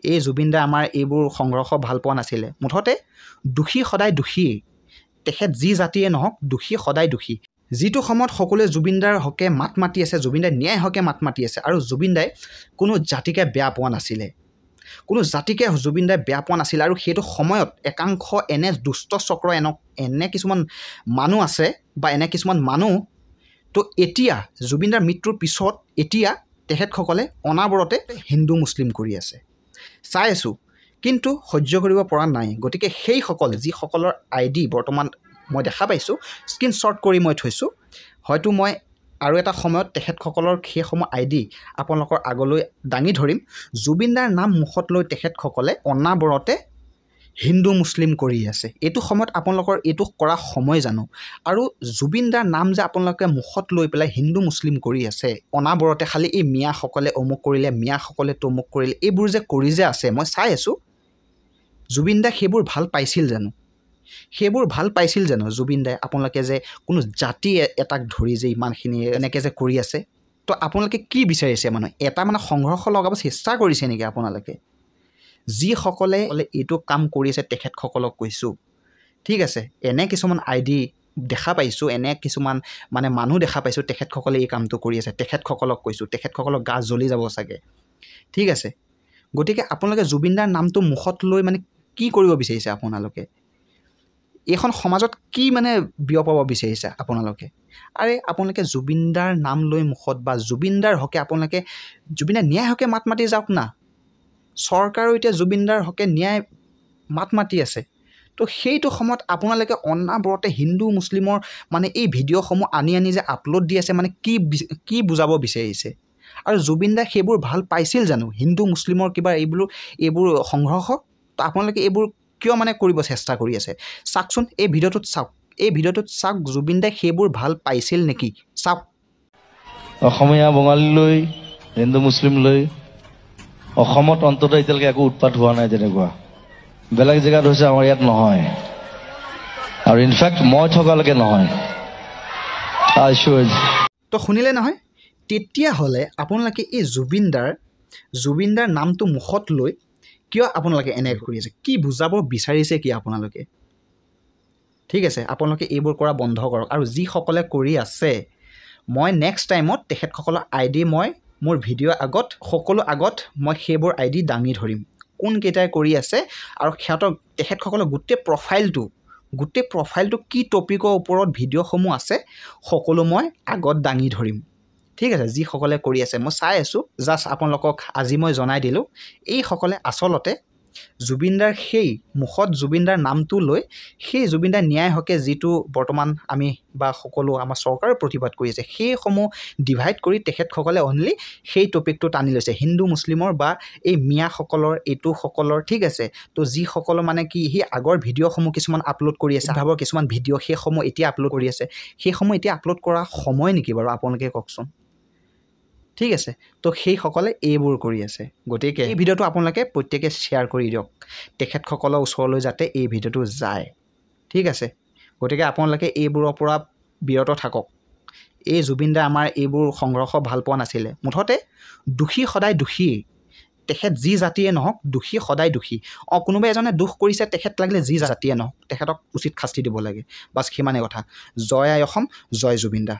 এই জুবিনদাই আমাৰ এইবোৰ সংঘৰ্ষ ভাল পোৱা নাছিলে মুঠতে দোষী সদায় দোষী তেখেত যি জাতিয়ে নহওক দোষী সদায় দোষী যিটো সময়ত সকলোৱে জুবিনদাৰ হকে মাত মাতি আছে জুবিনদাই ন্যায় হকে মাত মাতি আছে আৰু জুবিনদাই কোনো জাতিকে বেয়া পোৱা নাছিলে কোনো জাতিকে জুবিনদাই বেয়া পোৱা নাছিলে আৰু সেইটো সময়ত একাংশ এনে দুষ্ট চক্ৰ এনে কিছুমান মানুহ আছে বা এনে কিছুমান মানুহ তো এতিয়া জুবিনদাৰ মৃত্যুৰ পিছত এতিয়া তেখেতসকলে অনাবৰতে হিন্দু মুছলিম কৰি আছে চাই আছোঁ কিন্তু সহ্য কৰিব পৰা নাই গতিকে সেইসকল যিসকলৰ ID বৰ্তমান মই দেখা পাইছোঁ স্ক্ৰীনশ্বট কৰি মই থৈছোঁ হয়তো মই আৰু এটা সময়ত তেখেতসকলৰ সেইসমূহ ID আপোনালোকৰ আগলৈ দাঙি ধৰিম জুবিনদাৰ নাম মুখত লৈ তেখেতসকলে অনাবৰতে হিন্দু মুছলিম কৰি আছে এইটো সময়ত আপোনালোকৰ এইটো কৰা সময় জানো আৰু জুবিনদাৰ নাম যে আপোনালোকে মুখত লৈ পেলাই হিন্দু মুছলিম কৰি আছে অনাবৰতে খালি এই মিয়াসকলে অমুক কৰিলে মিয়াসকলে তমুক কৰিলে এইবোৰ যে কৰি যে আছে মই চাই আছোঁ জুবিনদাই সেইবোৰ ভাল পাইছিল জানো জুবিনদাই আপোনালোকে যে কোনো জাতি এটাক ধৰি যে ইমানখিনি এনেকৈ যে কৰি আছে তো আপোনালোকে কি বিচাৰিছে মানে এটা মানে সংঘৰ্ষ লগাব চেষ্টা কৰিছে নেকি আপোনালোকে যিসকলে এইটো কাম কৰি আছে তেখেতসকলক কৈছোঁ ঠিক আছে এনে কিছুমান ID দেখা পাইছোঁ এনে কিছুমান মানে মানুহ দেখা পাইছোঁ তেখেতসকলে এই কামটো কৰি আছে তেখেতসকলক কৈছোঁ তেখেতসকলক গা জ্বলি যাব চাগে ঠিক আছে গতিকে আপোনালোকে জুবিনদাৰ নামটো মুখত লৈ মানে কি কৰিব বিচাৰিছে আপোনালোকে এইখন সমাজত কি মানে বিয়পাব বিচাৰিছে আপোনালোকে আৰে আপোনালোকে জুবিনদাৰ নাম লৈ মুখত বা জুবিনদাৰ হকে আপোনালোকে জুবিনদাৰ ন্যায় হকে মাত মাতি যাওক না চৰকাৰো এতিয়া জুবিনদাৰ হকে ন্যায় মাত মাতি আছে তো সেইটো সময়ত আপোনালোকে অনাবৰতে হিন্দু মুছলিমৰ মানে এই ভিডিঅ'সমূহ আনি যে আপলোড দি আছে মানে কি বুজাব বিচাৰিছে আৰু জুবিনদাই সেইবোৰ ভাল পাইছিল জানো হিন্দু মুছলিমৰ কিবা এইবোৰ সংঘৰ্ষ তো আপোনালোকে এইবোৰ কিয় মানে কৰিব চেষ্টা কৰি আছে চাওকচোন এই ভিডিঅ'টোত চাওক জুবিনদাই সেইবোৰ ভাল পাইছিল নেকি চাওক অসমীয়া বঙালী লৈ হিন্দু মুছলিম লৈ অসমত অন্তত এতিয়ালৈকে একো উৎপাত হোৱা নাই তেনেকুৱা বেলেগ জেগাত হৈছে আমাৰ ইয়াত নহয় আৰু ইনফেক্ট মই থকালৈকে নহয় তো শুনিলে নহয় তেতিয়াহ'লে আপোনালোকে এই জুবিনদাৰ নামটো মুখত লৈ কিয় আপোনালোকে এনেকৈ কৰি আছে কি বুজাব বিচাৰিছে কি আপোনালোকে ঠিক আছে আপোনালোকে এইবোৰ কৰা বন্ধ কৰক আৰু যিসকলে কৰি আছে মই নেক্সট টাইমত তেখেতসকলৰ ID মই মোৰ ভিডিঅ' আগত সকলো আগত মই সেইবোৰ ID দাঙি ধৰিম কোনকেইটাই কৰি আছে আৰু তেখেতসকলৰ গোটেই প্ৰফাইলটো কি টপিকৰ ওপৰত ভিডিঅ'সমূহ আছে সকলো মই আগত দাঙি ধৰিম ঠিক আছে যিসকলে কৰি আছে মই চাই আছোঁ জাষ্ট আপোনালোকক আজি মই জনাই দিলোঁ এইসকলে আচলতে জুবিনদাৰ সেই মুখত জুবিনদাৰ নামটো লৈ সেই জুবিনদাৰ ন্যায় হকে যিটো বৰ্তমান আমি বা সকলো আমাৰ চৰকাৰে প্ৰতিবাদ কৰি আছে সেইসমূহ ডিভাইড কৰি তেখেতসকলে অনলি সেই টপিকটো টানি লৈছে হিন্দু মুছলিমৰ বা এই মিয়াসকলৰ এইটোসকলৰ ঠিক আছে তো যিসকলৰ মানে কি সেই আগৰ ভিডিঅ'সমূহ কিছুমান আপলোড কৰি আছে ভাবৰ কিছুমান ভিডিঅ' সেইসমূহ এতিয়া আপলোড কৰি আছে সেইসমূহ এতিয়া আপলোড কৰা সময় নেকি বাৰু আপোনালোকে কওকচোন ঠিক আছে তো সেইসকলে এইবোৰ কৰি আছে গতিকে এই ভিডিঅ'টো আপোনালোকে প্ৰত্যেকে শ্বেয়াৰ কৰি দিয়ক তেখেতসকলৰ ওচৰলৈ যাতে এই ভিডিঅ'টো যায় ঠিক আছে গতিকে আপোনালোকে এইবোৰৰ পৰা বিৰত থাকক এই জুবিনদাই আমাৰ এইবোৰ সংঘৰ্ষ ভাল পোৱা নাছিলে মুঠতে দোষী সদায় দোষী তেখেত যি জাতিয়ে নহওক দোষী সদায় দোষী কোনোবা এজনে দোষ কৰিছে তেখেত লাগিলে যি জাতিয়ে নহওক তেখেতক উচিত শাস্তি দিব লাগে বাছ সিমানে কথা জয় আই অসম জয় জুবিনদা